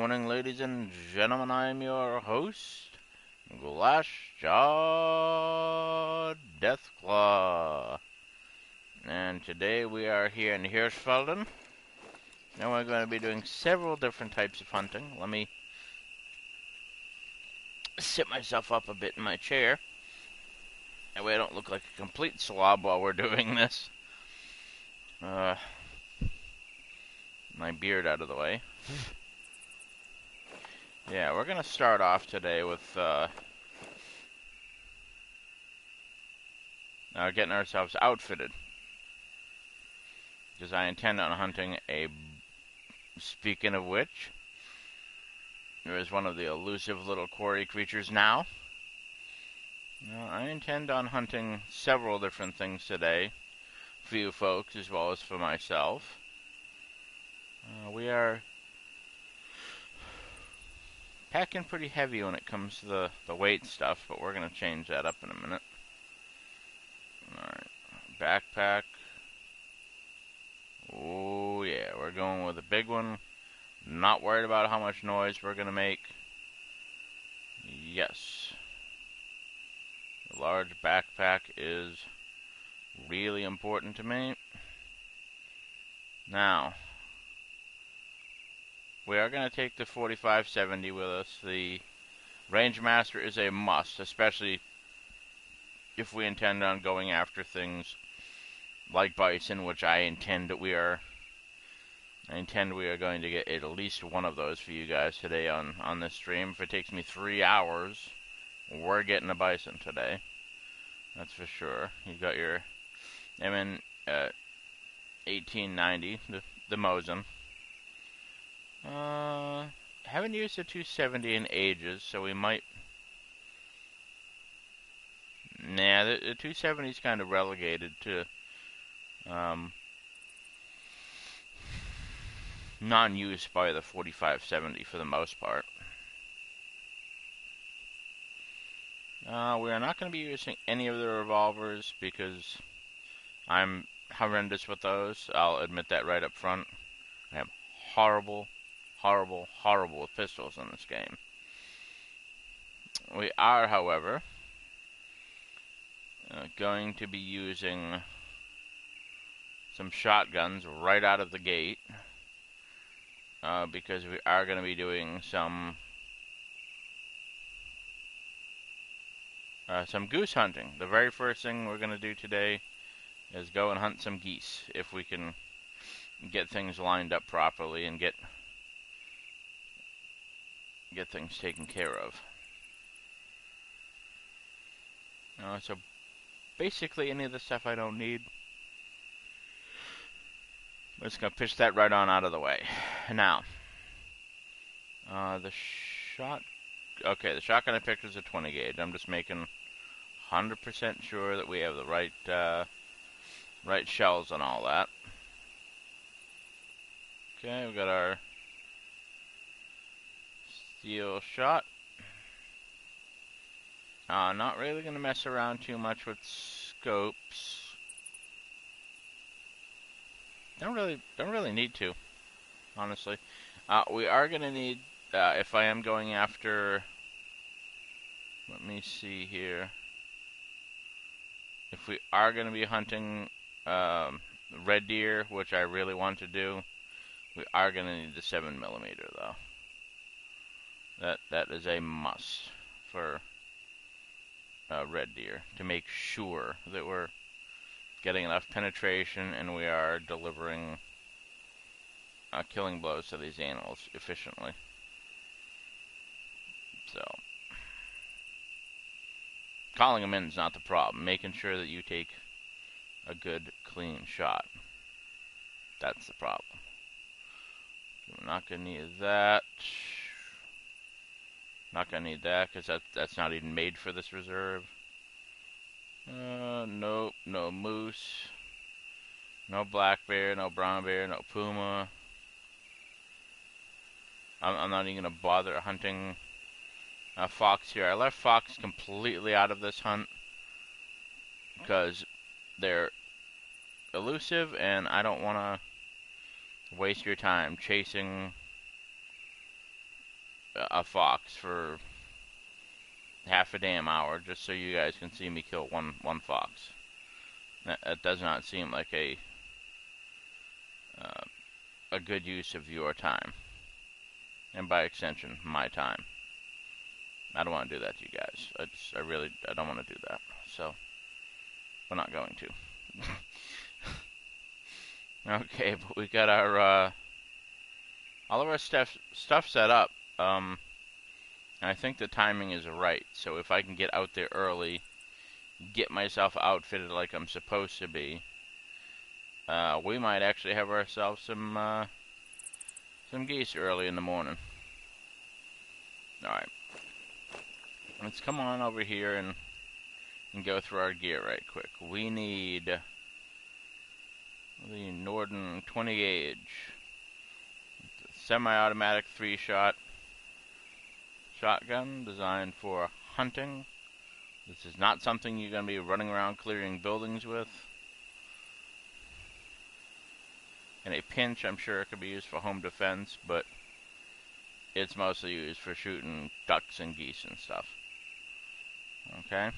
morning, ladies and gentlemen. I'm your host, GlassJawDeathClaw. And today we are here in Hirschfelden. And we're going to be doing several different types of hunting. Let me sit myself up a bit in my chair. That way I don't look like a complete slob while we're doing this. My beard out of the way. Yeah, we're going to start off today with getting ourselves outfitted. Because I intend on hunting a... Speaking of which, there is one of the elusive little quarry creatures now. I intend on hunting several different things today. For you folks as well as for myself. We are packing pretty heavy when it comes to the weight stuff, but we're going to change that up in a minute. Alright, backpack. Oh yeah, we're going with a big one. Not worried about how much noise we're going to make. Yes. A large backpack is really important to me. Now, we are going to take the 4570 with us. The Rangemaster is a must, especially if we intend on going after things like bison, which I intend we are going to get at least one of those for you guys today on this stream. If it takes me 3 hours, we're getting a bison today. That's for sure. You got your MN 1890, the Mosin. Haven't used the 270 in ages, so we might... Nah, the 270 is kind of relegated to non-use by the 4570 for the most part. We are not going to be using any of the revolvers because I'm horrendous with those. I'll admit that right up front. I am horrible with pistols in this game. We are, however, going to be using some shotguns right out of the gate because we are going to be doing some goose hunting. The very first thing we're going to do today is go and hunt some geese if we can get things lined up properly and get things taken care of. So basically any of the stuff I don't need, we're just going to pitch that right on out of the way. Now, the shotgun I picked is a 20 gauge. I'm just making 100% sure that we have the right shells and all that. Okay, we got our steel shot. Not really going to mess around too much with scopes. Don't really need to, honestly. We are going to need, if I am going after, let me see here. If we are going to be hunting red deer, which I really want to do, we are going to need the 7mm though. That is a must for red deer to make sure that we're getting enough penetration and we are delivering killing blows to these animals efficiently. So, calling them in is not the problem. Making sure that you take a good, clean shot. That's the problem. We're not going to need that. Not going to need that because that's not even made for this reserve. Nope, no moose. No black bear, no brown bear, no puma. I'm not even going to bother hunting fox here. I left fox completely out of this hunt because they're elusive and I don't want to waste your time chasing a fox for half a damn hour just so you guys can see me kill one fox. That does not seem like a good use of your time, and by extension, my time. I don't want to do that to you guys. I don't want to do that. So, we're not going to. Okay, but we got our all of our stuff set up. And I think the timing is right. So if I can get out there early, get myself outfitted like I'm supposed to be, we might actually have ourselves some geese early in the morning. All right, let's come on over here and go through our gear right quick. We need the Norden 20 gauge, semi-automatic 3-shot shotgun designed for hunting. This is not something you're going to be running around clearing buildings with. In a pinch, I'm sure it could be used for home defense, but it's mostly used for shooting ducks and geese and stuff. Okay?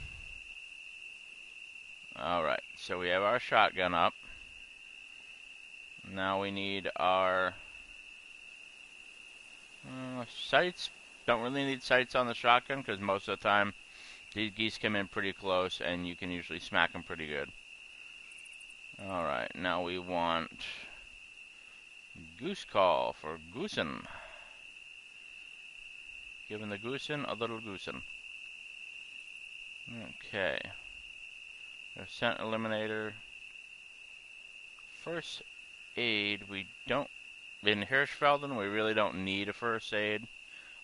Alright, so we have our shotgun up. Now we need our sights. Don't really need sights on the shotgun because most of the time these geese come in pretty close and you can usually smack them pretty good. Alright, now we want goose call for goosen. Giving the goosen a little goosen. Okay. Our scent eliminator. First aid, we don't. In Hirschfelden, we really don't need a first aid.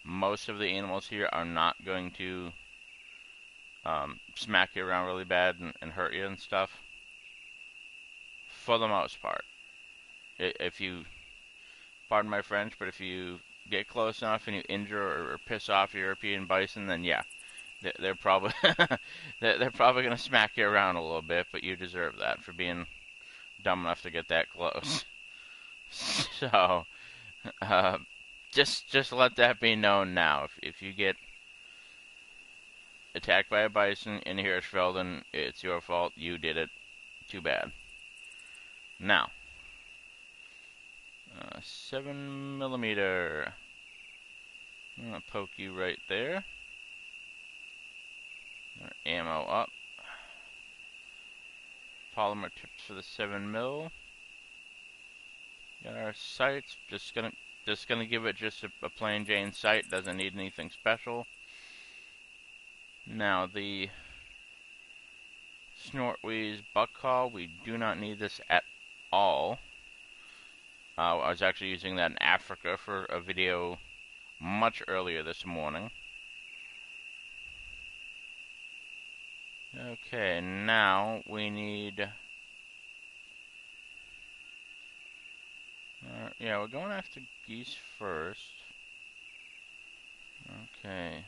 Most of the animals here are not going to smack you around really bad and hurt you and stuff. For the most part. If you, pardon my French, but if you get close enough and you injure or piss off European bison, then yeah, they're probably they're probably gonna smack you around a little bit, but you deserve that for being dumb enough to get that close. So, just let that be known now. If you get attacked by a bison in Hirschfelden, it's your fault. You did it. Too bad. Now, 7mm. I'm gonna poke you right there. Our ammo up. Polymer tips for the 7mm. Got our sights. Just gonna give it just a plain Jane sight. Doesn't need anything special. Now the snort wheeze buck call. We do not need this at all. I was actually using that in Africa for a video much earlier this morning. Okay, now we need... yeah, we're going after geese first. Okay.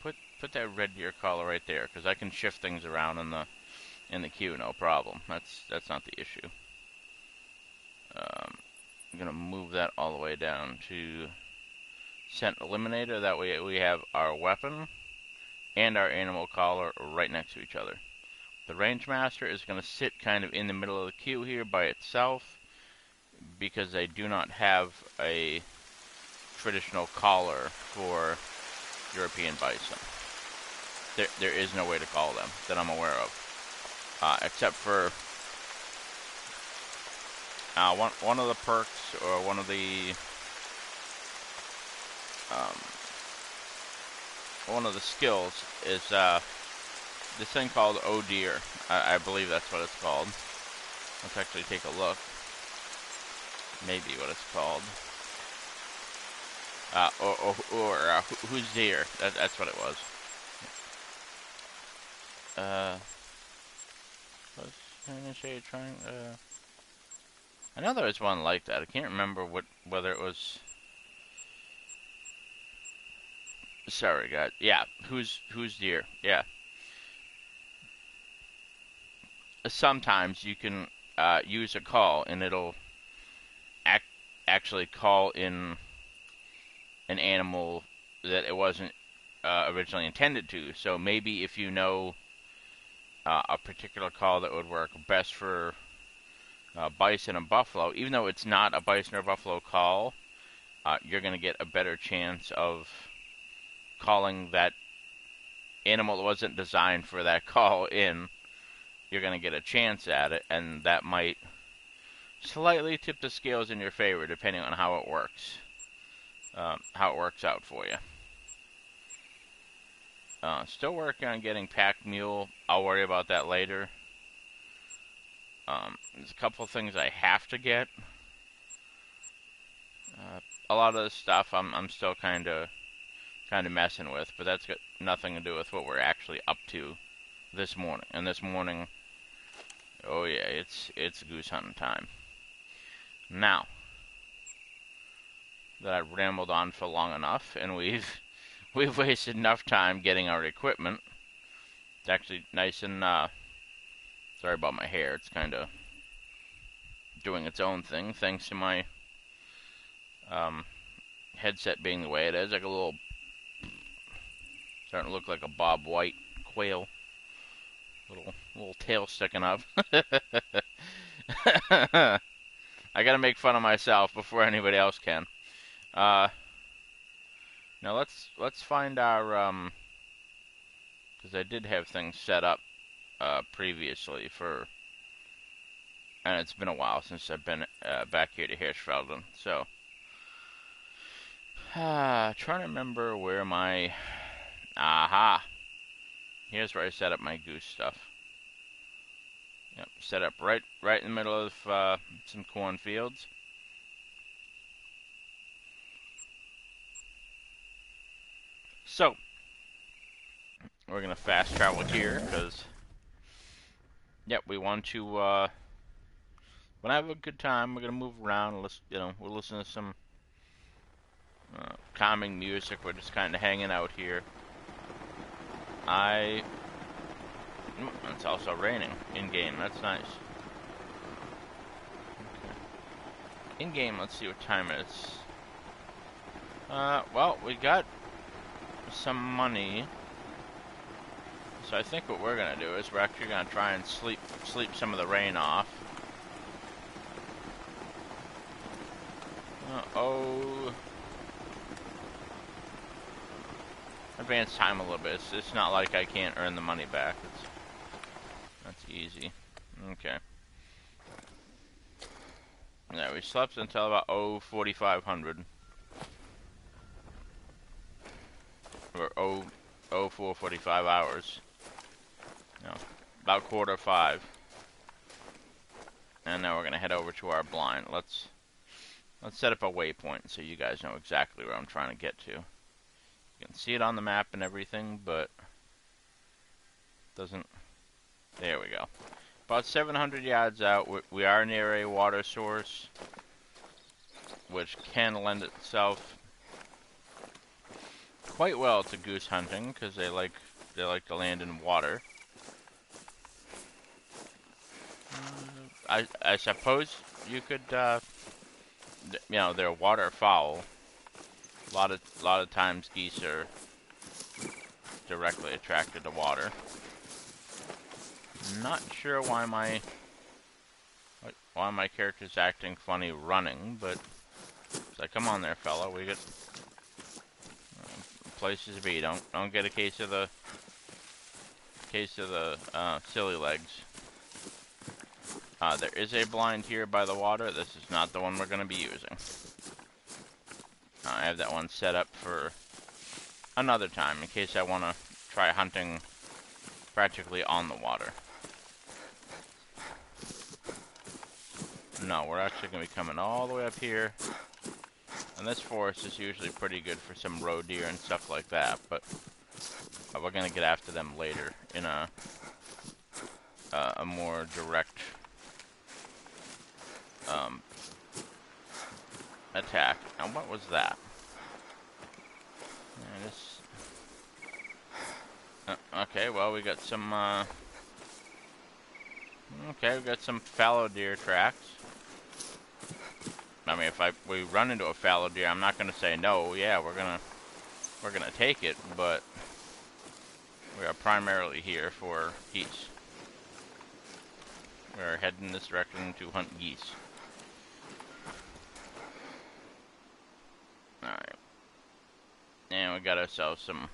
Put that red deer collar right there, because I can shift things around in the queue, no problem. That's not the issue. I'm gonna move that all the way down to scent eliminator. That way we have our weapon and our animal collar right next to each other. The range master is gonna sit kind of in the middle of the queue here by itself because they do not have a traditional collar for European bison. There is no way to call them that I'm aware of, except for one of the perks or one of the skills is this thing called Oh Deer. I believe that's what it's called. Let's actually take a look. Maybe what it's called. Who's deer? That's what it was. I know there was one like that. I can't remember whether it was. Sorry, guys. Yeah, who's deer? Yeah. Sometimes you can use a call, and it'll actually call in an animal that it wasn't originally intended to. So maybe if you know a particular call that would work best for bison and buffalo, even though it's not a bison or buffalo call, you're going to get a better chance of calling that animal that wasn't designed for that call in. You're going to get a chance at it, and that might slightly tip the scales in your favor, depending on how it works. How it works out for you. Still working on getting pack mule. I'll worry about that later. There's a couple of things I have to get. A lot of this stuff I'm still kind of messing with, but that's got nothing to do with what we're actually up to this morning. And this morning, oh yeah, it's goose hunting time. Now that I've rambled on for long enough, and we've wasted enough time getting our equipment. It's actually nice and sorry about my hair. It's kind of doing its own thing, thanks to my headset being the way it is. Like a little, starting to look like a Bob White quail. Little tail sticking up. I gotta make fun of myself before anybody else can. Now let's find our because I did have things set up previously for, and it's been a while since I've been back here to Hirschfelden. So trying to remember where my here's where I set up my goose stuff. Yep, set up right in the middle of some cornfields. So, we're going to fast travel here, because, yep, we want to, when I have a good time, we're going to move around, we'll listen to some calming music. We're just kind of hanging out here. It's also raining in-game, that's nice. Okay. In-game, let's see what time it is. Well, we got some money, so I think what we're gonna do is we're actually gonna try and sleep some of the rain off. Advance time a little bit. It's not like I can't earn the money back. That's easy. Okay. Yeah, we slept until about 4:45. Or 4:45 hours. No, about 4:45. And now we're gonna head over to our blind. Let's set up a waypoint so you guys know exactly where I'm trying to get to. You can see it on the map and everything, but doesn't. There we go. About 700 yards out, we are near a water source, which can lend itself quite well to goose hunting, because they like to land in water. I suppose you could, they're waterfowl. A lot of times geese are directly attracted to water. Not sure why my character's acting funny running, but it's like, come on there, fella. We got places to be. Don't get a case of the silly legs. There is a blind here by the water. This is not the one we're going to be using. I have that one set up for another time in case I want to try hunting practically on the water. No, we're actually going to be coming all the way up here. And this forest is usually pretty good for some roe deer and stuff like that, but we're going to get after them later in a more direct attack. Now, what was that? Okay, well, we got some, okay, we got some fallow deer tracks. I mean, if we run into a fallow deer, I'm not gonna say no. Yeah, we're gonna take it, but we are primarily here for geese. We are heading this direction to hunt geese. All right, and we got ourselves some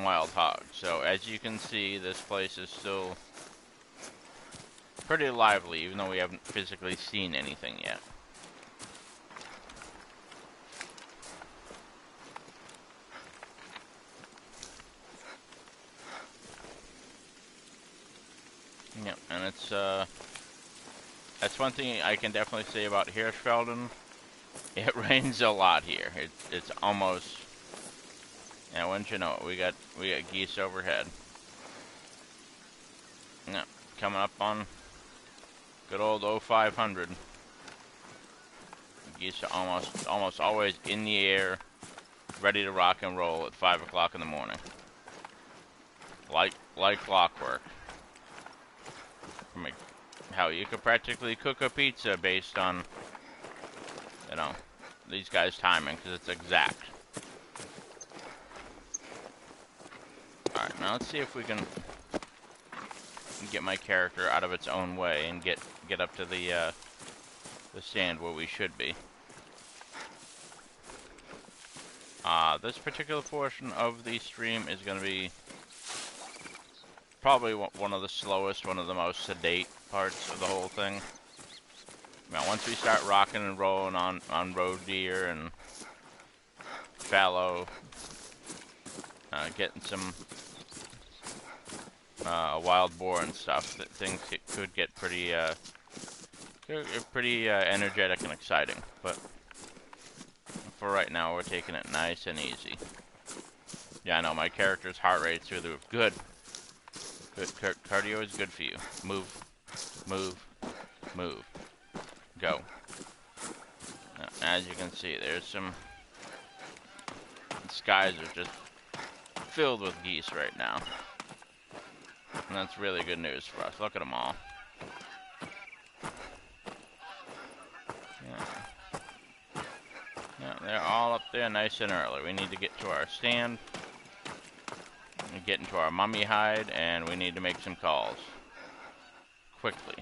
wild hogs. So as you can see, this place is still pretty lively, even though we haven't physically seen anything yet. Yep, and it's that's one thing I can definitely say about Hirschfelden. It rains a lot here. It's almost, yeah, wouldn't you know it, we got geese overhead. Yep, coming up on good old 0500. Geese are almost always in the air, ready to rock and roll at 5 o'clock in the morning. Like clockwork. I mean, how you could practically cook a pizza based on, you know, these guys' timing, because it's exact. Alright, now let's see if we can get my character out of its own way and get up to the stand where we should be. This particular portion of the stream is going to be probably one of the slowest, one of the most sedate parts of the whole thing. Now, once we start rocking and rolling on road deer and fallow, getting some wild boar and stuff, things could get pretty energetic and exciting. But for right now, we're taking it nice and easy. Yeah, I know my character's heart rate's through the roof. Good. Cardio is good for you. Move, move, move. Go. Now, as you can see, there's some. The skies are just filled with geese right now, and that's really good news for us. Look at them all. Yeah, they're all up there nice and early. We need to get to our stand. Get into our mummy hide, and we need to make some calls quickly.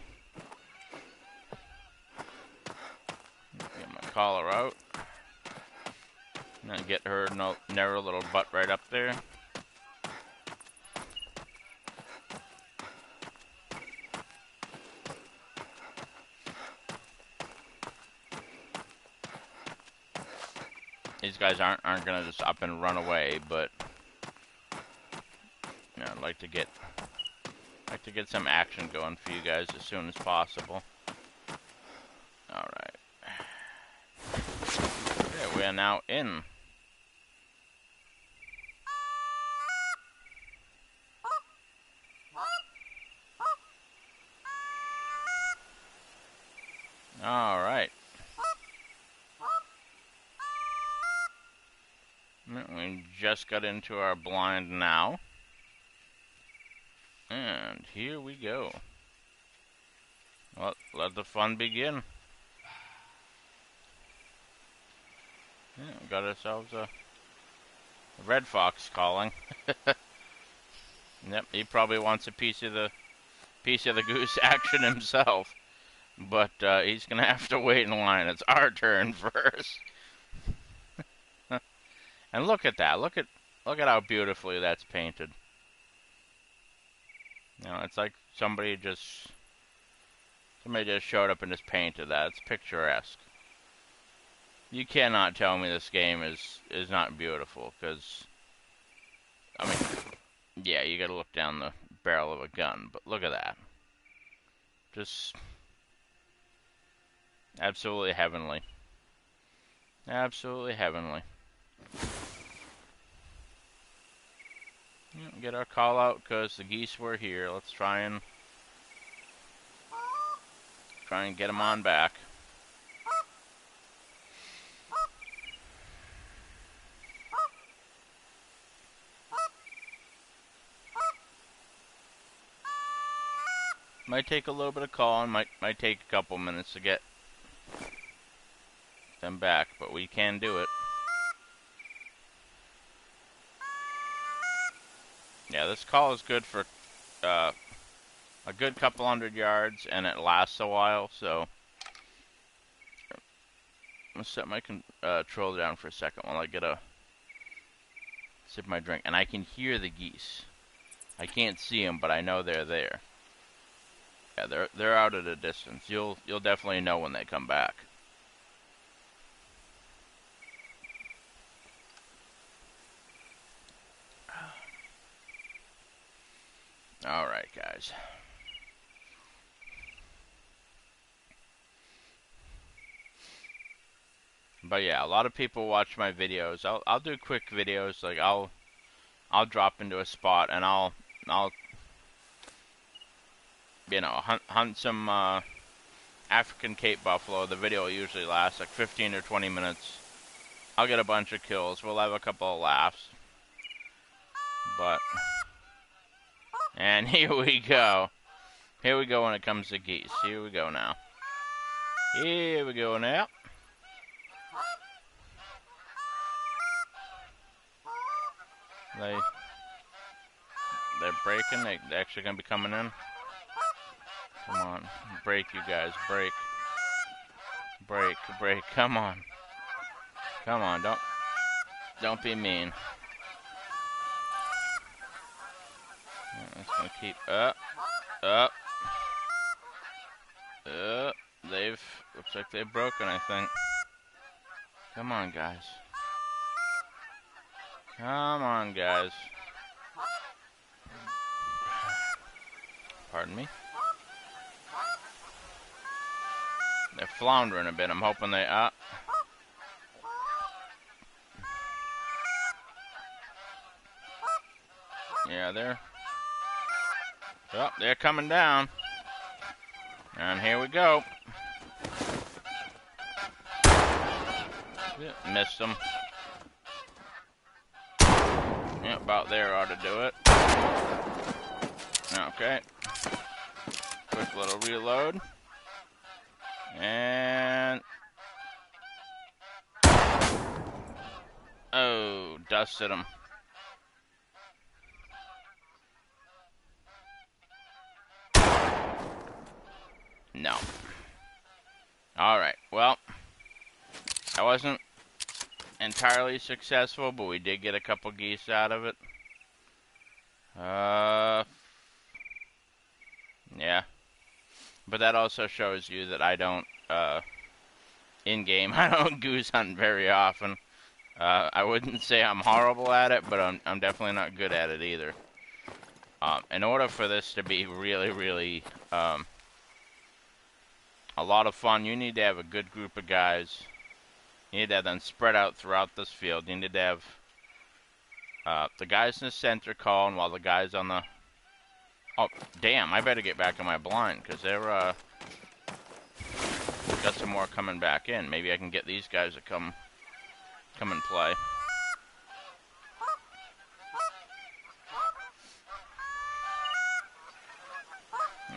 Get my collar out, and then get her narrow little butt right up there. These guys aren't gonna just up and run away, but I'd like to get some action going for you guys as soon as possible. Alright. Okay, we are now in. Alright. We just got into our blind now. And here we go. Well, let the fun begin. Yeah, we got ourselves a red fox calling. Yep, he probably wants a piece of the goose action himself. But he's gonna have to wait in line. It's our turn first. And look at that. Look at how beautifully that's painted. You know, it's like somebody just showed up and just painted that. It's picturesque. You cannot tell me this game is not beautiful, because, I mean, yeah, you gotta look down the barrel of a gun, but look at that. Just absolutely heavenly. Absolutely heavenly. Get our call out because the geese were here. Let's try and get them on back. Might take a little bit of calling. Might take a couple minutes to get them back, but we can do it. Yeah, this call is good for a good couple 100 yards, and it lasts a while, so I'm going to set my controller down for a second while I get a sip of my drink. And I can hear the geese. I can't see them, but I know they're there. Yeah, they're out at a distance. You'll definitely know when they come back. All right, guys. But yeah, a lot of people watch my videos. I'll do quick videos. Like I'll drop into a spot and I'll hunt some African Cape buffalo. The video usually lasts like 15 or 20 minutes. I'll get a bunch of kills. We'll have a couple of laughs. And here we go. Here we go when it comes to geese. Here we go now. Here we go now. They're breaking. They're actually gonna be coming in. Come on, break, you guys, break, break, break. Come on, come on. Don't be mean. It's gonna keep up. Looks like they've broken, I think. Come on, guys. Come on, guys. Pardon me. They're floundering a bit. I'm hoping they yeah, they're coming down. And here we go. Yeah, missed them. Yeah, about there ought to do it. Okay. Quick little reload. And... oh, dusted him. No. Alright, well, I wasn't entirely successful, but we did get a couple geese out of it. Yeah. But that also shows you that I don't, in-game, I don't goose hunt very often. I wouldn't say I'm horrible at it, but I'm definitely not good at it either. In order for this to be really, really, a lot of fun, you need to have a good group of guys. You need to have them spread out throughout this field. You need to have the guys in the center calling while the guys on the... oh, damn, I better get back in my blind, because they're, got some more coming back in. Maybe I can get these guys to come and play.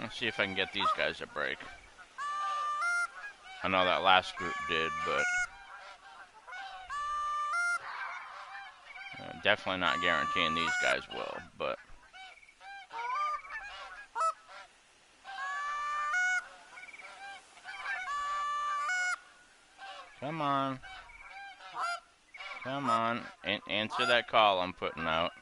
Let's see if I can get these guys a break. I know that last group did, but... definitely not guaranteeing these guys will, but... come on. Come on. Answer that call I'm putting out.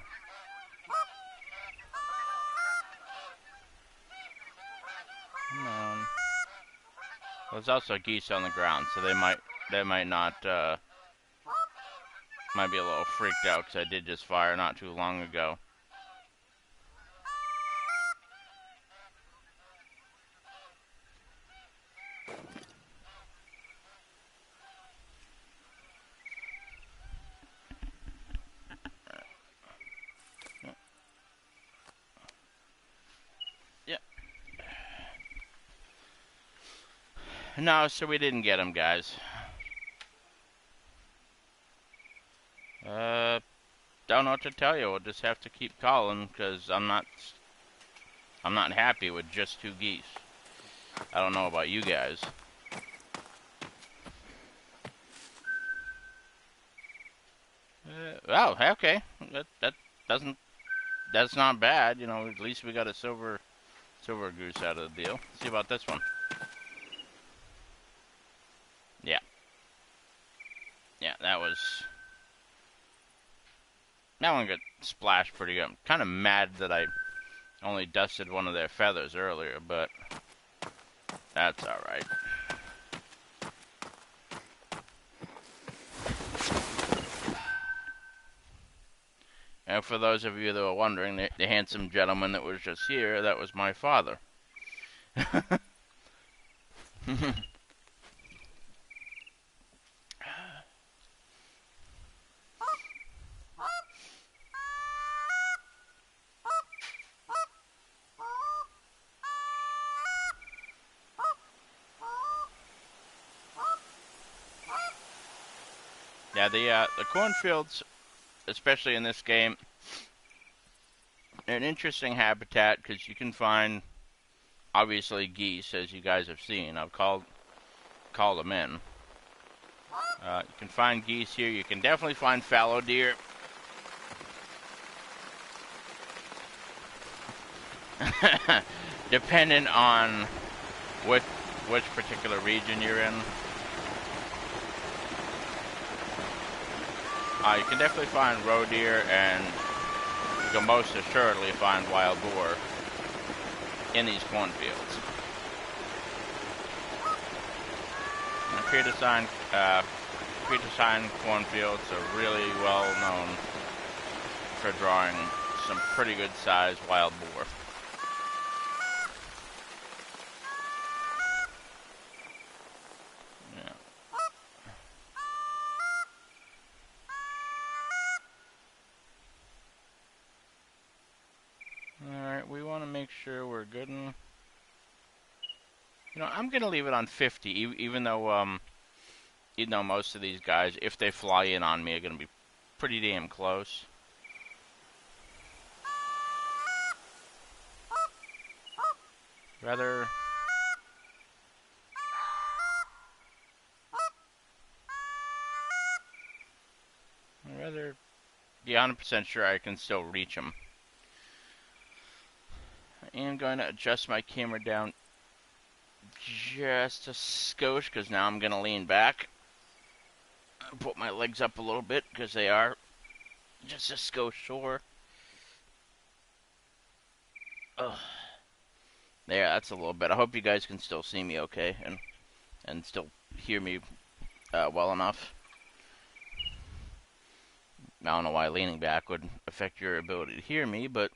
Come on. There's also geese on the ground, so they might not, might be a little freaked out because I did just fire not too long ago. No, so we didn't get him, guys. Don't know what to tell you. We'll just have to keep calling because I'm not happy with just 2 geese. I don't know about you guys. Oh, okay. That doesn't. That's not bad. You know, at least we got a silver goose out of the deal. Let's see about this one. Yeah. Yeah, that one got splashed pretty good. I'm kind of mad that I only dusted one of their feathers earlier, but that's all right. And for those of you that were wondering, the handsome gentleman that was just here, that was my father. Yeah, the cornfields, especially in this game, are an interesting habitat because you can find, obviously, geese, as you guys have seen. I've called them in. You can find geese here. You can definitely find fallow deer. Depending on which particular region you're in. You can definitely find roe deer, and you can most assuredly find wild boar in these cornfields. And Petersine cornfields are really well known for drawing some pretty good sized wild boar. Alright, we want to make sure we're good. You know, I'm going to leave it on 50, even though most of these guys, if they fly in on me, are going to be pretty damn close. Rather be 100% sure I can still reach them. I am going to adjust my camera down just a skosh, because now I'm going to lean back. Put my legs up a little bit, because they are just a skosh sore. Ugh. There, that's a little bit. I hope you guys can still see me okay, and still hear me well enough. I don't know why leaning back would affect your ability to hear me, but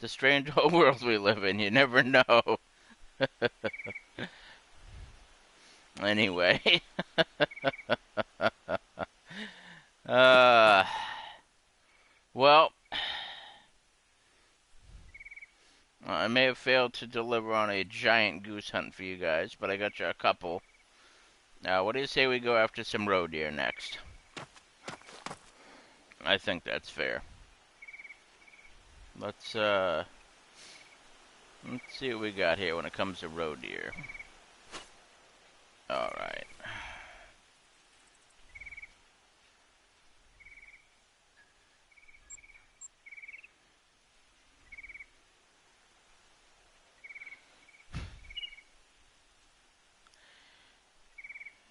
the strange old world we live in, you never know. Anyway. Well, I may have failed to deliver on a giant goose hunt for you guys, but I got you a couple. What do you say we go after some roe deer next? I think that's fair. Let's see what we got here when it comes to roe deer. Alright.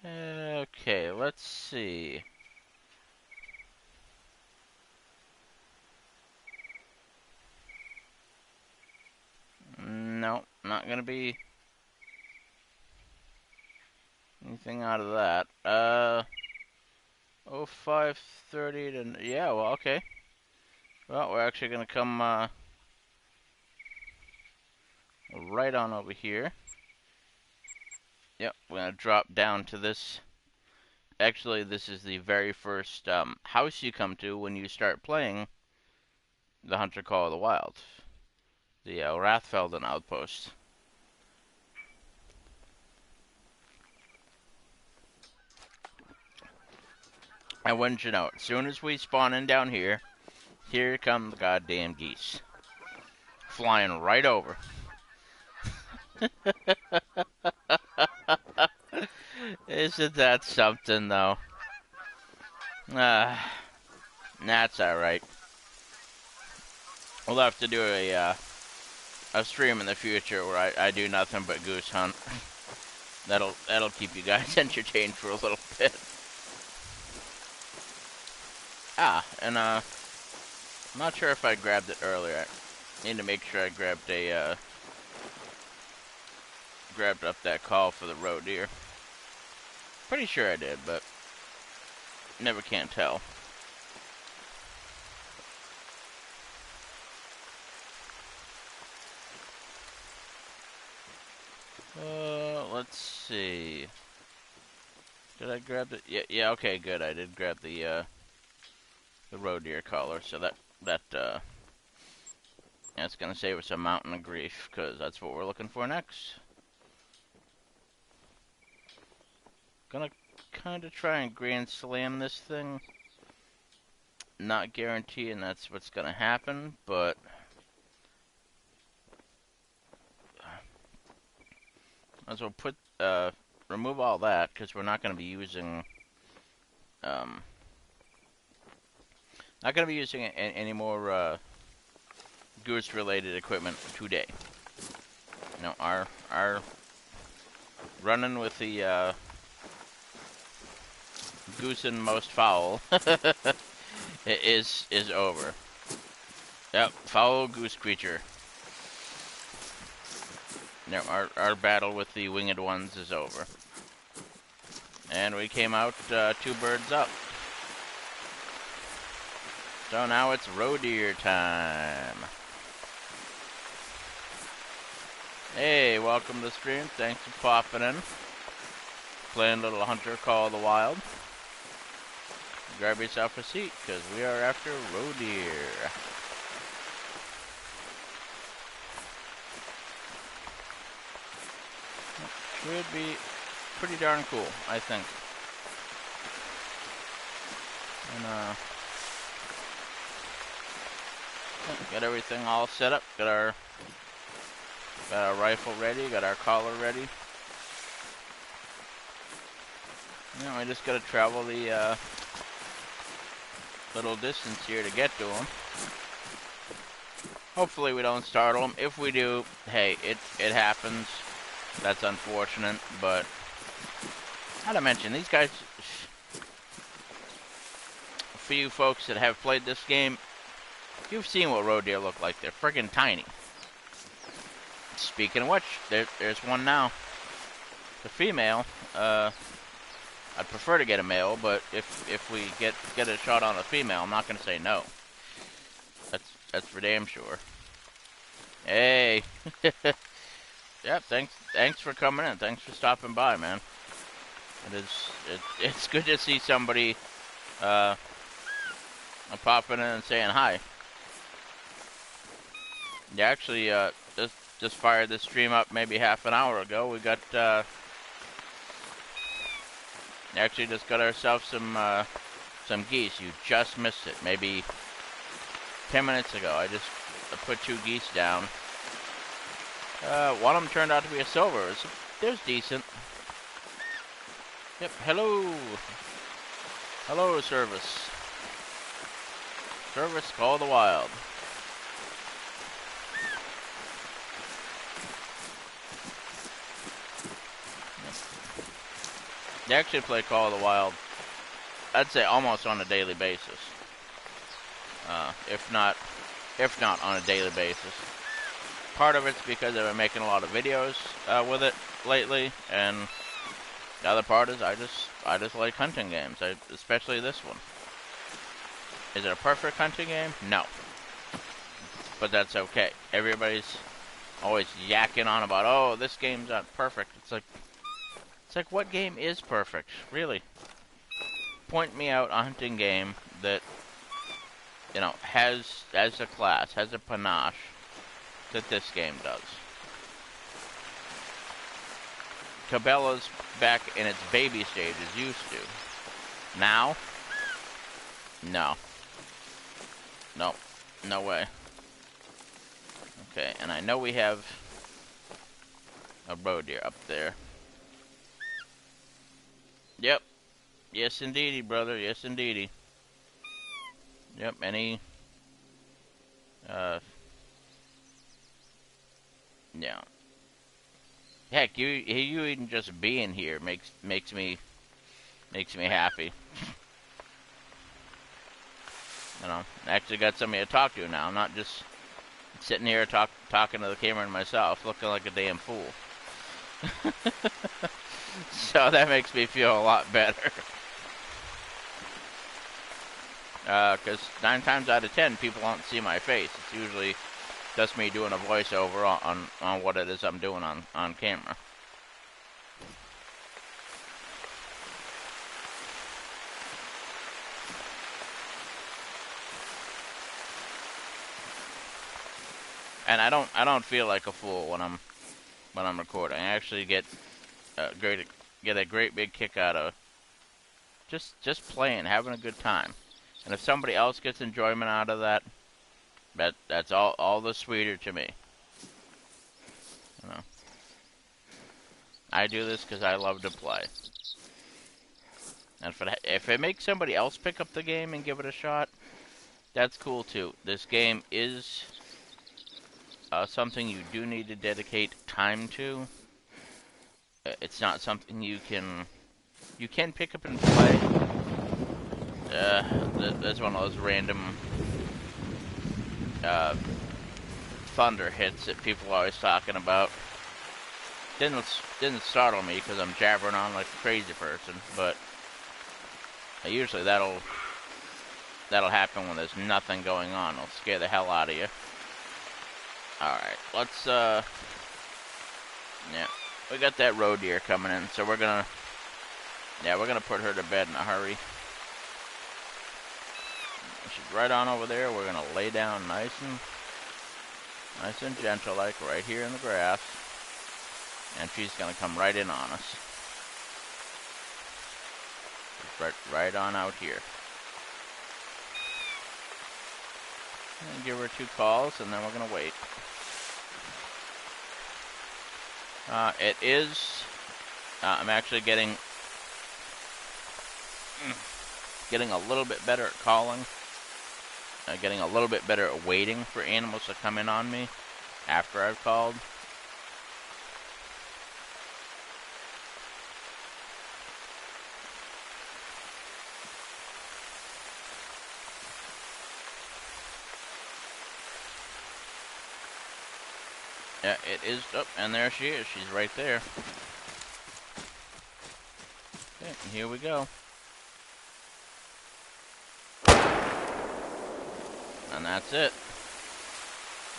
Okay, let's see. No, not gonna be anything out of that. 0530 to... Yeah, well, okay. Well, we're actually gonna come, right on over here. Yep, we're gonna drop down to this. Actually, this is the very first, house you come to when you start playing the Hunter Call of the Wild. The, Hirschfelden outpost. And wouldn't you know it, as soon as we spawn in down here, here come the goddamn geese. Flying right over. Isn't that something, though? That's alright. We'll have to do a stream in the future where I do nothing but goose hunt. That'll keep you guys entertained for a little bit. And I'm not sure if I grabbed it earlier. I need to make sure I grabbed grabbed up that call for the roe deer. Pretty sure I did, but never can tell. Let's see. Did I grab the? Yeah. Okay, good. I did grab the roe deer collar, so that's gonna save us a mountain of grief, because that's what we're looking for next. Gonna kind of try and grand slam this thing. Not guaranteeing that's what's gonna happen, but as well put remove all that, because we're not gonna be using any more goose related equipment today. You know, our running with the goose and most fowl is over. Yep, foul goose creature. No, our battle with the winged ones is over. And we came out 2 birds up. So now it's roe deer time. Hey, welcome to the stream. Thanks for popping in. Playing a little Hunter Call of the Wild. Grab yourself a seat, because we are after roe deer. Should be pretty darn cool, I think. And got everything all set up. Got our rifle ready. Got our collar ready. You know, I just gotta travel the little distance here to get to them. Hopefully we don't startle them. If we do, hey, it happens. That's unfortunate, but how to mention, these guys, for you folks that have played this game, you've seen what roe deer look like. They're friggin' tiny. Speaking of which, there's one now. The female, I'd prefer to get a male, but if we get a shot on a female, I'm not gonna say no. That's for damn sure. Hey. Yeah, thanks for coming in. Thanks for stopping by, man. It's good to see somebody popping in and saying hi. Yeah, actually, just fired this stream up maybe half an hour ago. We got actually just got ourselves some geese. You just missed it. Maybe 10 minutes ago, I put 2 geese down. One of them turned out to be a silver. It was decent. Yep, hello. Hello, Service. Service Call of the Wild. Yep. They actually play Call of the Wild, I'd say almost on a daily basis. If not on a daily basis. Part of it's because I've been making a lot of videos with it lately, and the other part is I just like hunting games, especially this one. Is it a perfect hunting game? No. But that's okay. Everybody's always yakking on about, oh, this game's not perfect. It's like what game is perfect? Really? Point me out a hunting game that, you know, has as a class, has a panache that this game does. Cabela's back in its baby stage as used to. Now? No. No. No way. Okay, and I know we have a roe deer up there. Yep. Yes, indeedy, brother. Yes, indeedy. Yep. Any. Uh. Yeah. Heck, you even just being here makes me happy. You know, I actually got somebody to talk to now. I'm not just sitting here talking to the camera and myself, looking like a damn fool. So that makes me feel a lot better. Because 9 times out of 10, people don't see my face. It's usually just me doing a voiceover on what it is I'm doing on camera. And I don't feel like a fool when I'm recording. I actually get a great big kick out of just playing, having a good time. And if somebody else gets enjoyment out of that, that's all the sweeter to me. You know, I do this because I love to play. And if it makes somebody else pick up the game and give it a shot, that's cool too. This game is something you do need to dedicate time to. It's not something you can pick up and play. That's one of those random thunder hits that people are always talking about. Didn't startle me because I'm jabbering on like a crazy person, but usually that'll happen when there's nothing going on. It'll scare the hell out of you. Alright, let's yeah, we got that roe deer coming in, so we're gonna put her to bed in a hurry. She's right on over there. We're gonna lay down nice and gentle, like right here in the grass, and she's gonna come right in on us. Right on out here. And give her 2 calls, and then we're gonna wait. It is. I'm actually getting a little bit better at calling. Getting a little bit better at waiting for animals to come in on me after I've called. Yeah, it is up, and there she is. She's right there. Okay, here we go. And that's it.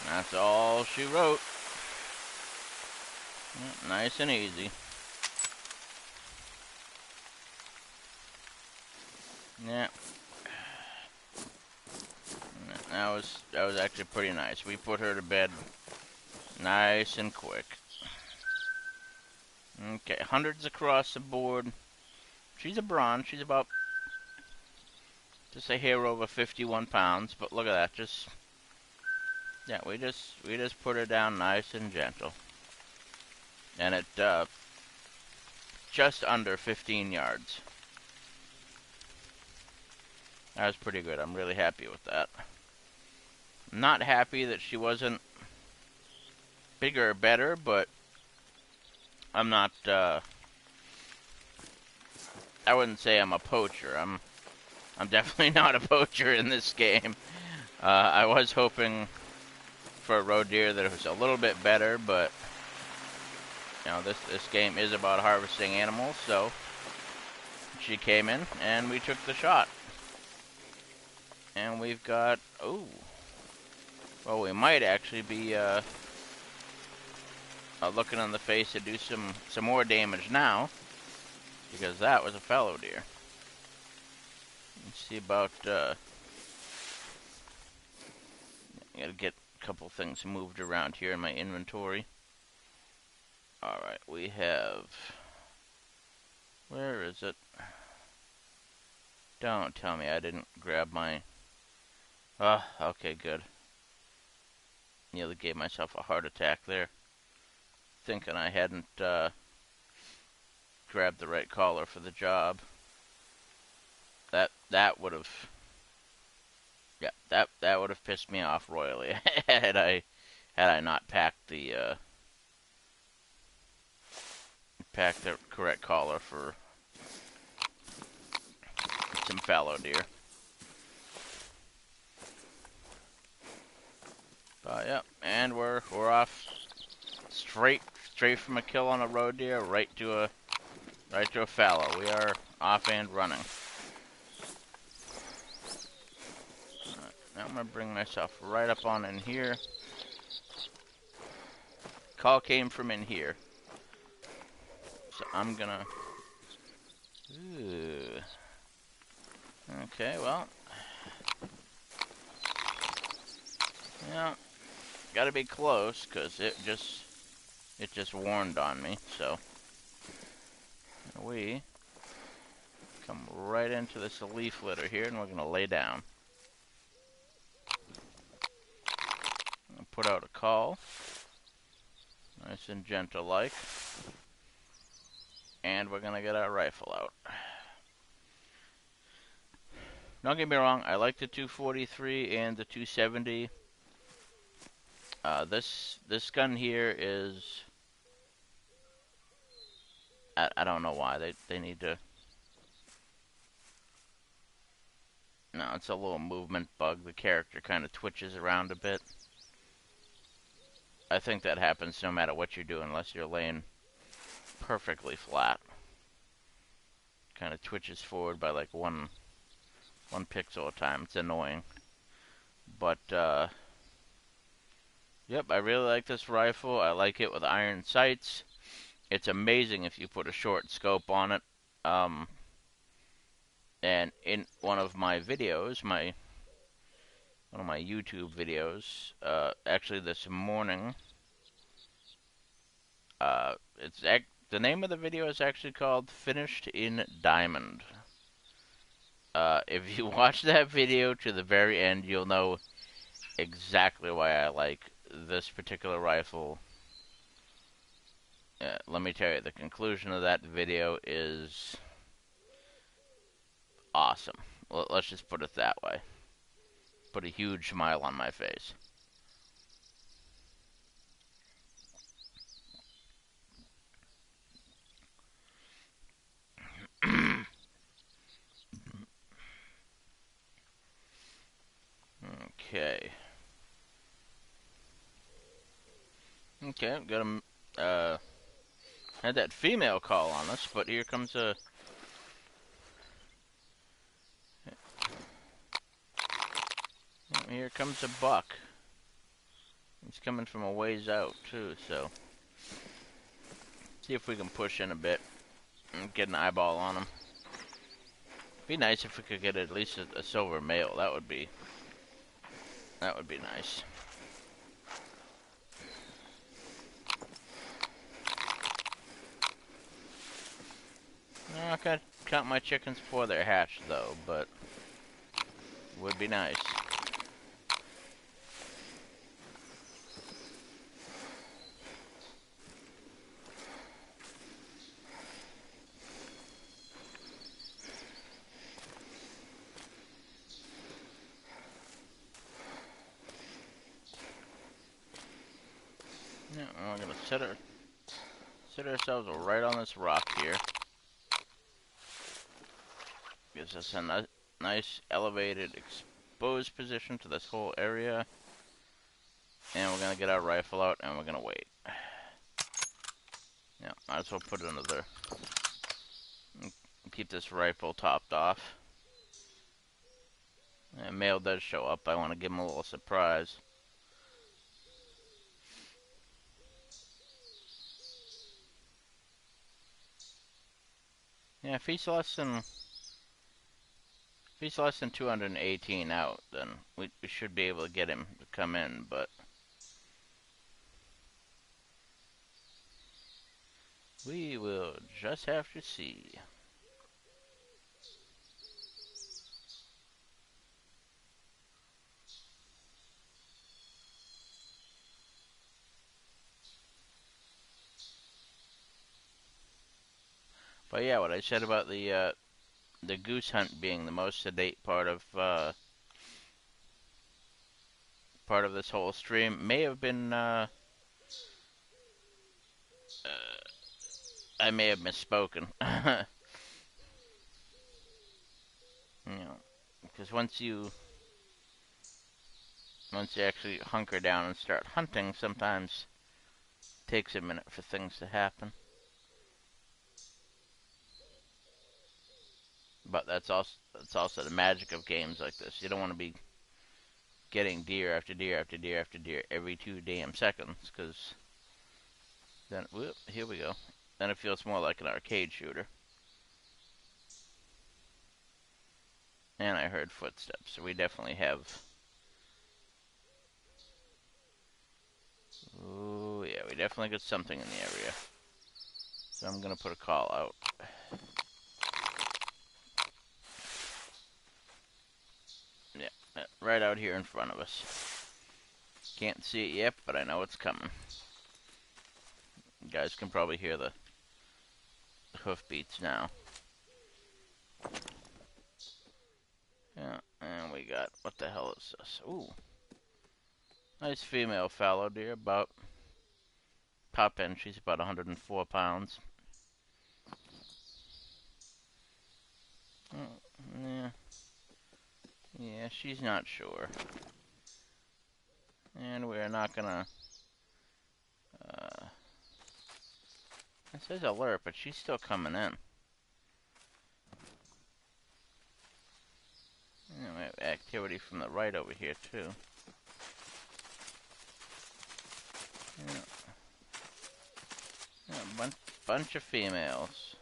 That's all she wrote. Yeah, nice and easy. Yeah. That was actually pretty nice. We put her to bed nice and quick. Okay, hundreds across the board. She's a bronze. She's about just a hair over 51 pounds, but look at that. Yeah, we just put her down nice and gentle. And at just under 15 yards. That was pretty good. I'm really happy with that. I'm not happy that she wasn't bigger or better, but I'm not, I wouldn't say I'm a poacher. I'm definitely not a poacher in this game. I was hoping for a roe deer that was a little bit better, but you know, this game is about harvesting animals, so she came in and we took the shot. And we've got, oh, well, we might actually be looking in the face to do some more damage now, because that was a fallow deer. Let's see about, I gotta get a couple things moved around here in my inventory. Alright, we have, where is it? Don't tell me I didn't grab my, oh, okay, good. Nearly gave myself a heart attack there, thinking I hadn't grabbed the right collar for the job. that would have, yeah, that would have pissed me off royally had I not packed the correct collar for some fallow deer. But yeah, and we're off straight from a kill on a roe deer right to a fallow. We are off and running. Now I'm gonna bring myself right up on in here. Call came from in here, so I'm gonna. Ooh. Okay, well, yeah, gotta be close because it just warned on me. So we come right into this leaf litter here, and we're gonna lay down. Put out a call, nice and gentle like, and we're gonna get our rifle out. Don't get me wrong, I like the 243 and the 270. This gun here is, I don't know why they need to. No, it's a little movement bug. The character kind of twitches around a bit. I think that happens no matter what you do, unless you're laying perfectly flat. Kind of twitches forward by like one pixel at a time. It's annoying. But, yep, I really like this rifle. I like it with iron sights. It's amazing if you put a short scope on it. And in one of my videos, one of my YouTube videos, actually this morning, the name of the video is actually called Finished in Diamond. If you watch that video to the very end, you'll know exactly why I like this particular rifle. Let me tell you, the conclusion of that video is awesome. Let's just put it that way. Put a huge smile on my face. Okay. Okay, got a had that female call on us, but here comes a buck. He's coming from a ways out too, so see if we can push in a bit and get an eyeball on him. Be nice if we could get at least a silver male. That would be nice. I'm not gonna count my chickens before they're hatched, though, but would be nice. Yeah, we're gonna sit ourselves right on this rock here. Gives us a nice elevated, exposed position to this whole area. And we're gonna get our rifle out and we're gonna wait. Yeah, might as well put another. Keep this rifle topped off. And male does show up. I want to give him a little surprise. Yeah, if he's less than 218 out, then we should be able to get him to come in, but we will just have to see. But yeah, what I said about the the goose hunt being the most sedate part of this whole stream may have been I may have misspoken. You know, because once you actually hunker down and start hunting, sometimes it takes a minute for things to happen. But that's also the magic of games like this. You don't want to be getting deer after deer after deer after deer every 2 damn seconds, because then, whoop, here we go. Then it feels more like an arcade shooter. And I heard footsteps, so we definitely have... Ooh, yeah, we definitely got something in the area. So I'm gonna put a call out. Yeah, right out here in front of us. Can't see it yet, but I know it's coming. You guys can probably hear the hoofbeats now. Yeah, and we got, what the hell is this? Ooh. Nice female fallow deer, about top end, she's about 104 pounds. Oh, yeah. Yeah, she's not sure. And we're not gonna... it says alert, but she's still coming in. Yeah, we have activity from the right over here, too. Yeah. Yeah, bunch of females.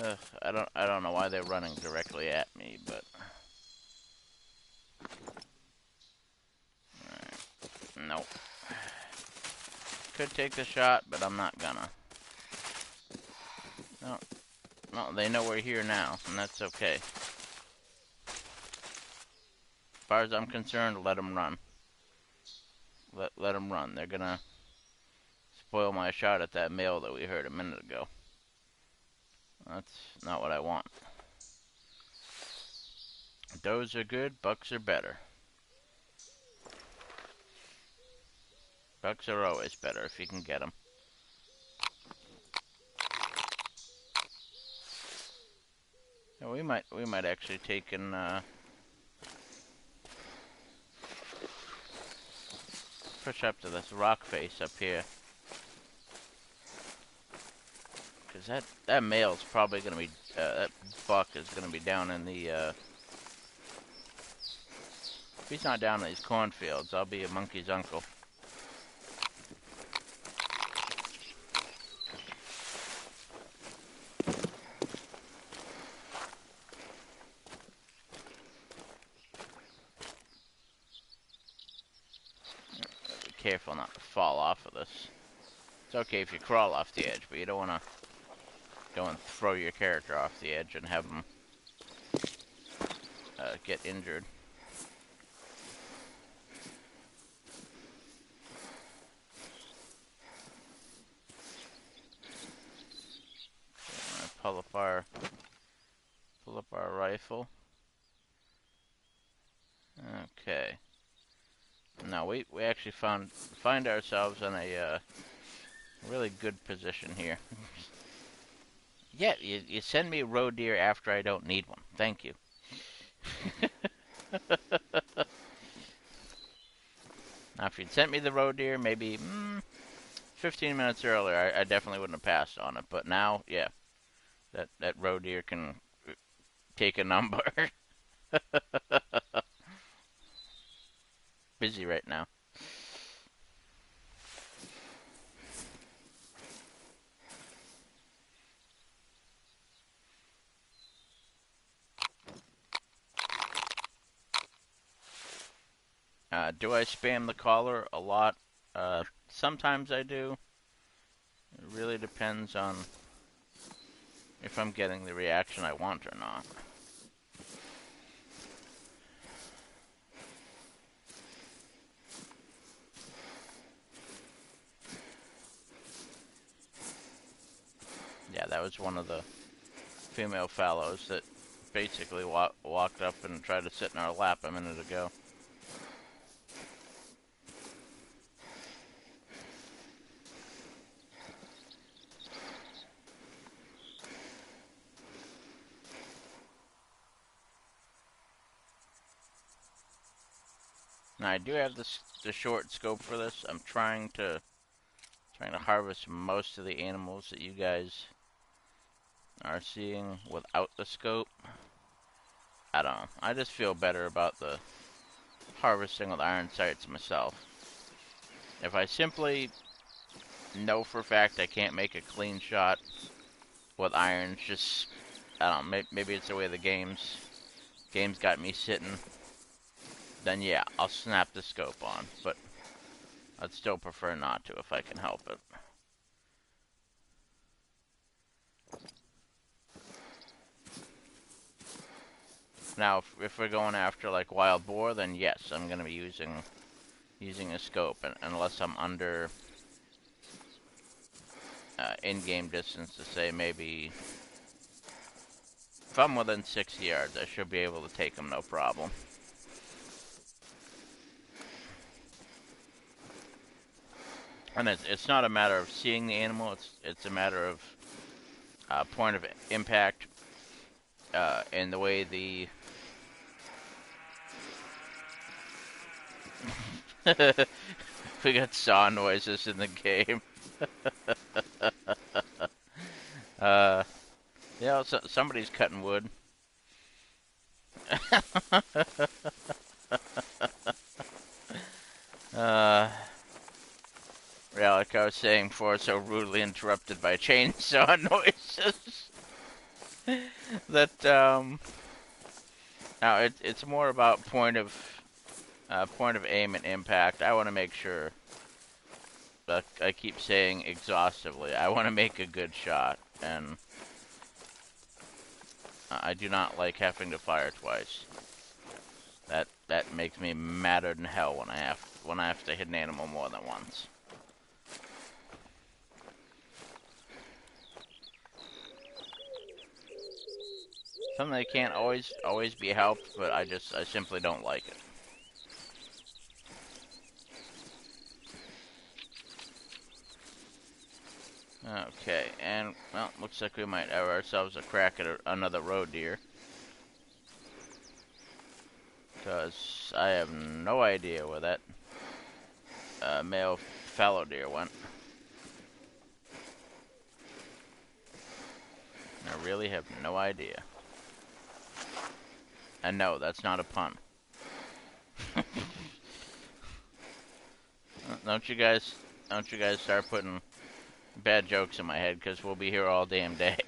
Ugh, I don't know why they're running directly at me, but... Alright. Nope. Could take the shot, but I'm not gonna. No. No, they know we're here now, and that's okay. As far as I'm concerned, let them run. Let them run. They're gonna spoil my shot at that male that we heard a minute ago. That's not what I want. Does are good, bucks are better. Bucks are always better if you can get them. Yeah, we might actually take and push up to this rock face up here. Because that male's probably going to be, that buck is going to be down in the, if he's not down in these cornfields, I'll be a monkey's uncle. Be careful not to fall off of this. It's okay if you crawl off the edge, but you don't want to go and throw your character off the edge and have them get injured. So I'm gonna pull up our rifle. Okay. Now we actually find ourselves in a really good position here. Yeah, you send me a roe deer after I don't need one. Thank you. Now, if you'd sent me the roe deer maybe 15 minutes earlier, I definitely wouldn't have passed on it. But now, yeah, that roe deer can take a number. Busy right now. Do I spam the caller a lot? Sometimes I do. It really depends on if I'm getting the reaction I want or not. Yeah, that was one of the female fallows that basically walked up and tried to sit in our lap a minute ago. Now I do have the short scope for this. I'm trying to harvest most of the animals that you guys are seeing without the scope. I don't know. I just feel better about the harvesting with iron sights myself. If I simply know for a fact I can't make a clean shot with irons, just I don't know, maybe it's the way the game's got me sitting, then yeah, I'll snap the scope on, but I'd still prefer not to if I can help it. Now, if we're going after like wild boar, then yes, I'm gonna be using a scope, unless I'm under in-game distance to say maybe if I'm within 6 yards, I should be able to take them no problem. And it's not a matter of seeing the animal; it's a matter of point of impact, and the way the we got saw noises in the game. Yeah, so somebody's cutting wood. Yeah, like I was saying before, so rudely interrupted by chainsaw noises. That now it's more about point of aim and impact. I want to make sure. I keep saying exhaustively, I want to make a good shot, and I do not like having to fire twice. That makes me madder than hell when I have to hit an animal more than once. Something that can't always be helped, but I simply don't like it. Okay, and well, looks like we might have ourselves a crack at another roe deer. Because I have no idea where that male fallow deer went. I really have no idea. And no, that's not a pun. Don't you guys start putting bad jokes in my head, because we'll be here all damn day.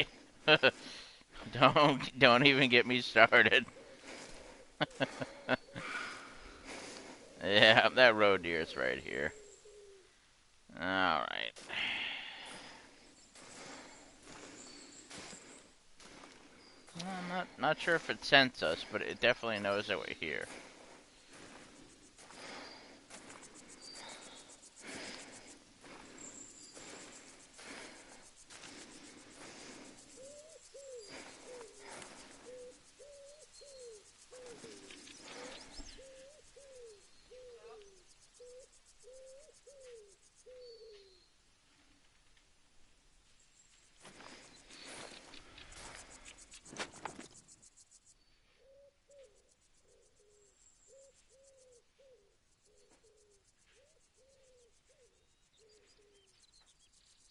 Don't even get me started. Yeah, that roe deer's right here. Alright. I'm not sure if it sensed us, but it definitely knows that we're here.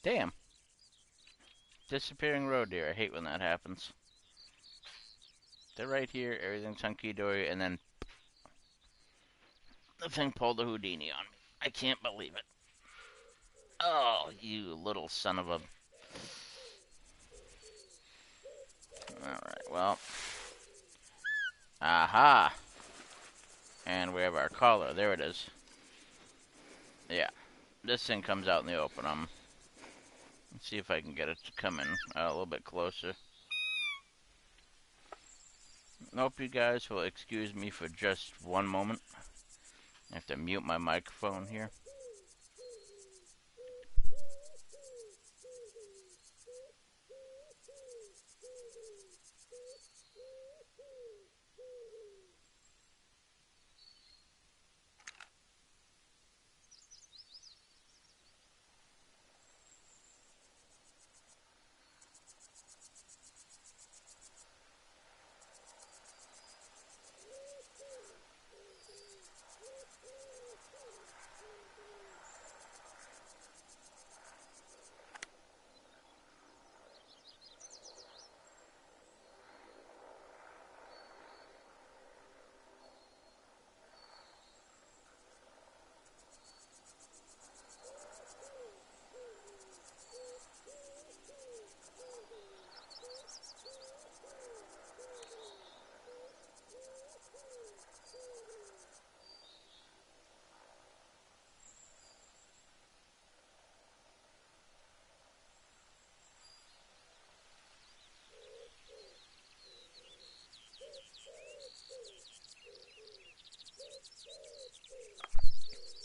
Damn. Disappearing roe deer. I hate when that happens. They're right here, everything's hunky-dory, and then the thing pulled a Houdini on me. I can't believe it. Oh, you little son of a... Alright, well. Aha! And we have our collar. There it is. Yeah. This thing comes out in the open. Let's see if I can get it to come in a little bit closer. I hope you guys will excuse me for just one moment. I have to mute my microphone here.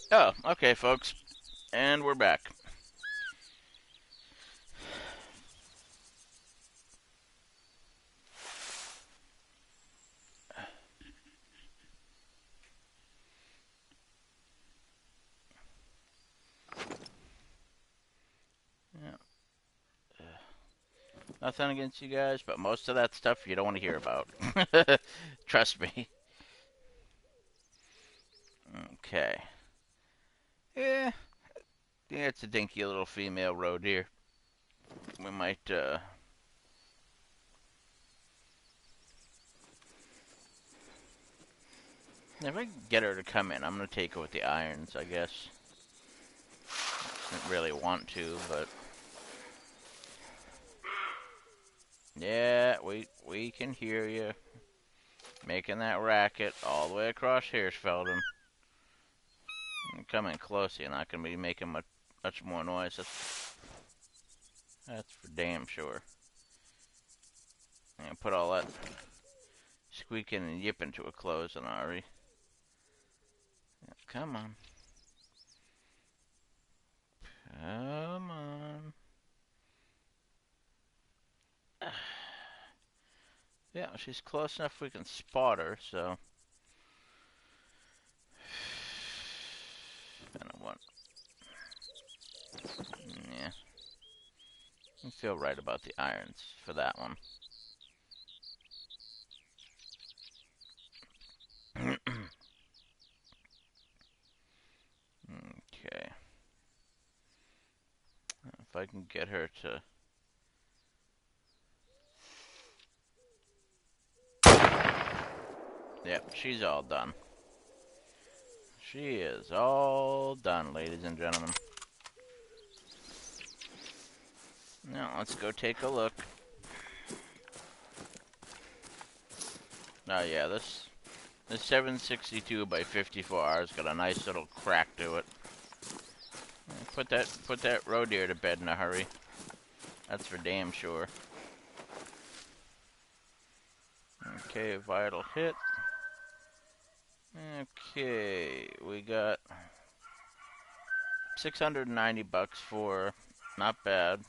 Oh, okay, folks, and we're back. Yeah. Nothing against you guys, but most of that stuff you don't want to hear about. Trust me. Okay. Yeah, it's a dinky little female roe deer. We might, if I can get her to come in, I'm gonna take her with the irons, I guess. Didn't really want to, but yeah, we can hear you making that racket all the way across Hirschfelden. Coming close, you're not gonna be making much more noise. That's for damn sure. And put all that squeaking and yipping to a close, and Ari. Come on. Come on. Yeah, she's close enough we can spot her, so. I don't want. Yeah. I feel right about the irons for that one. Okay. If I can get her to. Yep, she's all done. She is all done, ladies and gentlemen. Now, let's go take a look. Oh, yeah, this 762 by 54's got a nice little crack to it. Put that roe deer to bed in a hurry. That's for damn sure. Okay, vital hit. Okay, we got 690 bucks for, not bad.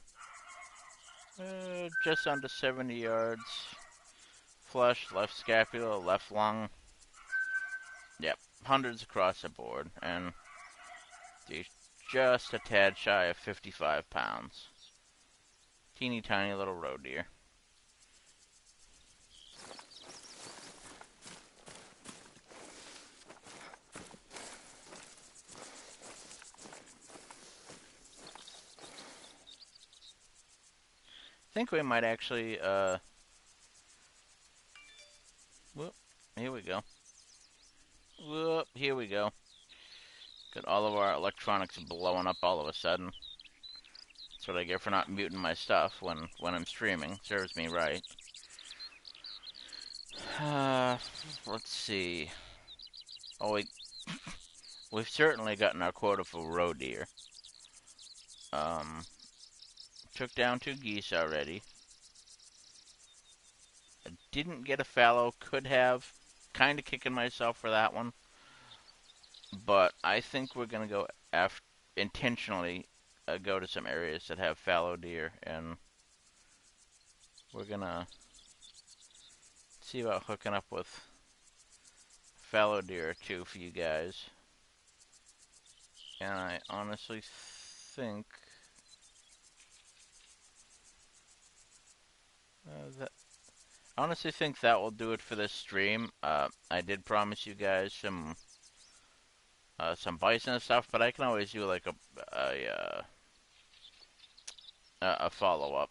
Just under 70 yards. Flush, left scapula, left lung. Yep, hundreds across the board, and just a tad shy of 55 pounds. Teeny tiny little roe deer. I think we might actually, whoop, here we go. Whoop, here we go. Got all of our electronics blowing up all of a sudden. That's what I get for not muting my stuff when I'm streaming. Serves me right. Let's see. Oh, we've certainly gotten our quota for roe deer. Took down 2 geese already. I didn't get a fallow. Could have. Kind of kicking myself for that one. But I think we're going to go intentionally go to some areas that have fallow deer, and we're going to see about hooking up with fallow deer or 2 for you guys. And I honestly think that will do it for this stream. I did promise you guys some bison and stuff, but I can always do like a follow up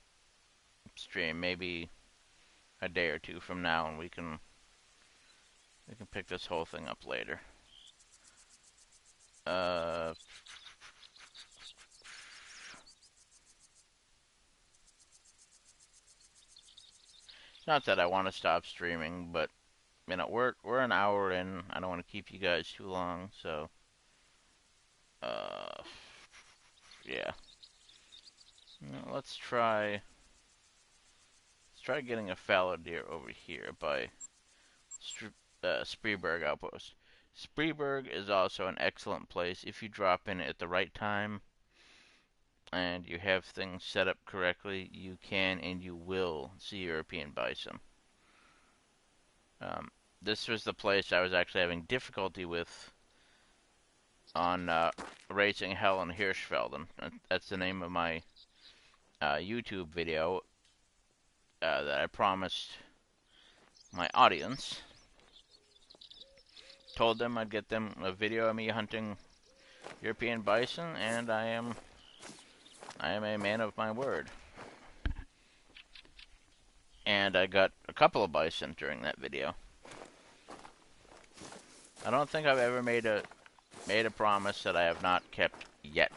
stream, maybe a day or 2 from now, and we can pick this whole thing up later. Not that I want to stop streaming, but we're an hour in. I don't want to keep you guys too long, so yeah. Let's try getting a fallow deer over here by Spreeberg Outpost. Spreeburg is also an excellent place if you drop in at the right time and you have things set up correctly. You can and you will see European bison. This was the place I was actually having difficulty with on Raising Hell in Hirschfelden. That's the name of my YouTube video that I promised my audience. Told them I'd get them a video of me hunting European bison, and I am a man of my word. And I got a couple of bison during that video. I don't think I've ever made a promise that I have not kept yet.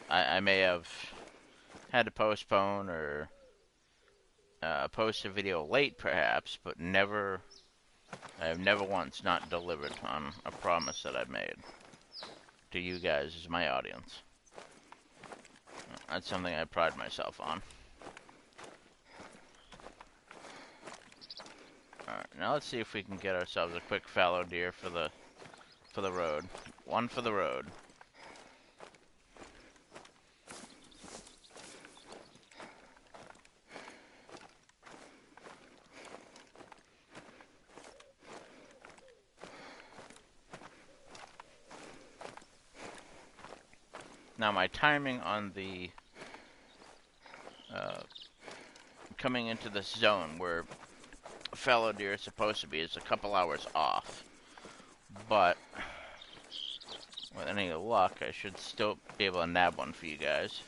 I may have had to postpone or post a video late, perhaps, but I have never once not delivered on a promise that I've made to you guys as my audience. That's something I pride myself on. Alright, now let's see if we can get ourselves a quick fallow deer for the road. One for the road. Now my timing on the coming into this zone where fallow deer is supposed to be is a couple hours off, but with any luck I should still be able to nab one for you guys.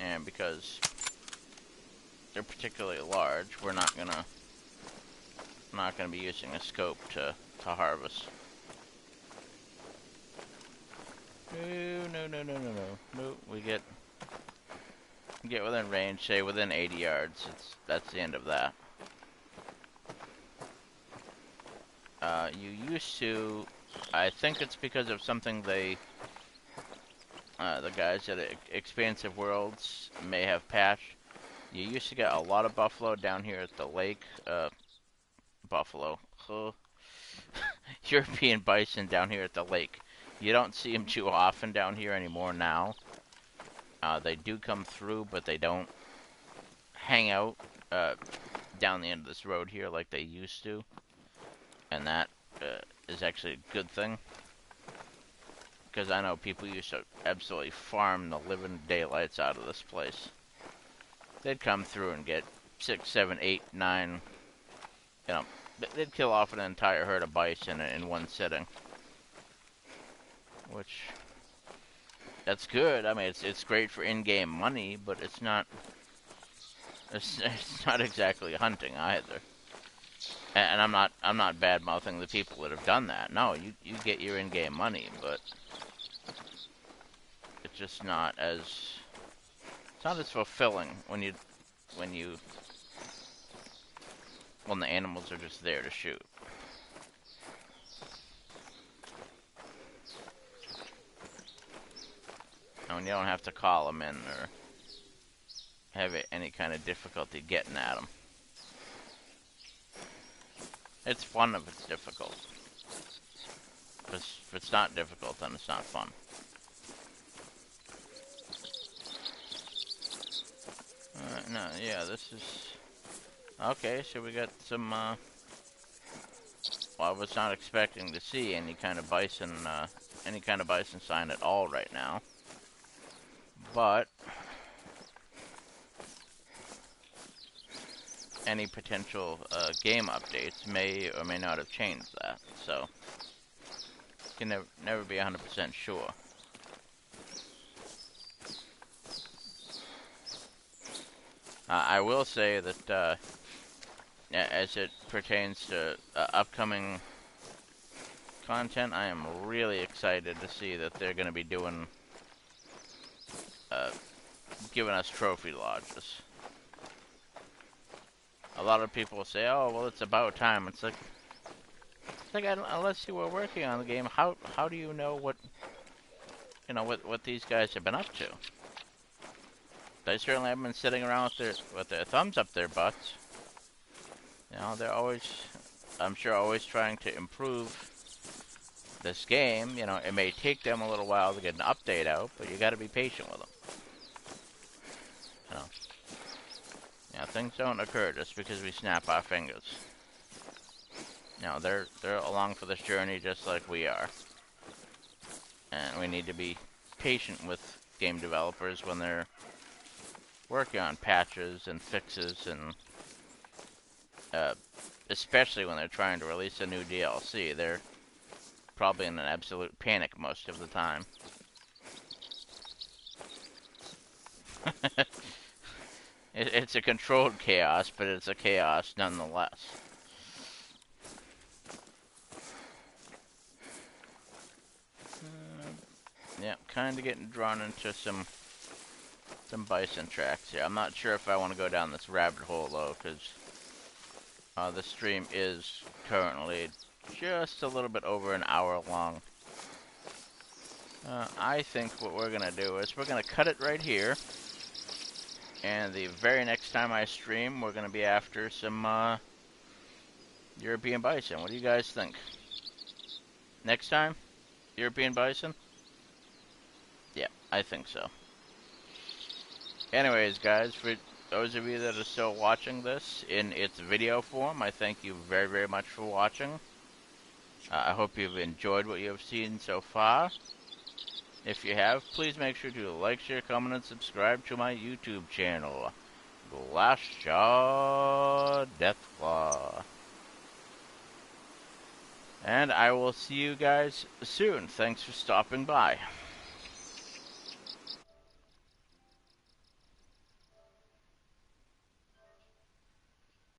And because they're particularly large, we're not gonna be using a scope to harvest. No. We get within range, say within 80 yards. That's the end of that. You used to, I think it's because of something the guys at Expansive Worlds may have patched. You used to get a lot of buffalo down here at the lake. European bison down here at the lake. You don't see them too often down here anymore now. They do come through, but they don't hang out down the end of this road here like they used to. And that is actually a good thing. Because I know people used to absolutely farm the living daylights out of this place. They'd come through and get 6, 7, 8, 9, you know, they'd kill off an entire herd of bison in one sitting. Which, that's good. I mean, it's great for in-game money, but it's not exactly hunting either. And I'm not bad-mouthing the people that have done that. No, you get your in-game money, but it's just not as fulfilling when the animals are just there to shoot. And you don't have to call them in or have any kind of difficulty getting at them. It's fun if it's difficult. If it's not difficult, then it's not fun. No, yeah, this is... Okay, so we got some, well, I was not expecting to see any kind of bison sign at all right now. But any potential game updates may or may not have changed that, so you can never be 100% sure. I will say that as it pertains to upcoming content, I am really excited to see that they're going to be doing giving us trophy lodges. A lot of people say, "Oh, well, it's about time." It's like unless you were working on the game, how do you know what these guys have been up to? They certainly haven't been sitting around with their thumbs up their butts. You know, they're always, I'm sure, always trying to improve this game. You know, it may take them a little while to get an update out, but you got to be patient with them. You know, things don't occur just because we snap our fingers. You know, they're along for this journey just like we are, and we need to be patient with game developers when they're working on patches and fixes, and especially when they're trying to release a new DLC. They're probably in an absolute panic most of the time. It's a controlled chaos, but it's a chaos nonetheless. Yeah, kind of getting drawn into some bison tracks here. I'm not sure if I want to go down this rabbit hole, though, because the stream is currently just a little bit over an hour long. I think what we're going to do is we're going to cut it right here. And the very next time I stream, we're going to be after some European bison. What do you guys think? Next time? European bison? Yeah, I think so. Anyways, guys, for those of you that are still watching this in its video form, I thank you very, very much for watching. I hope you've enjoyed what you have seen so far. If you have, please make sure to like, share, comment, and subscribe to my YouTube channel, GlassJawDeathClaw. And I will see you guys soon. Thanks for stopping by.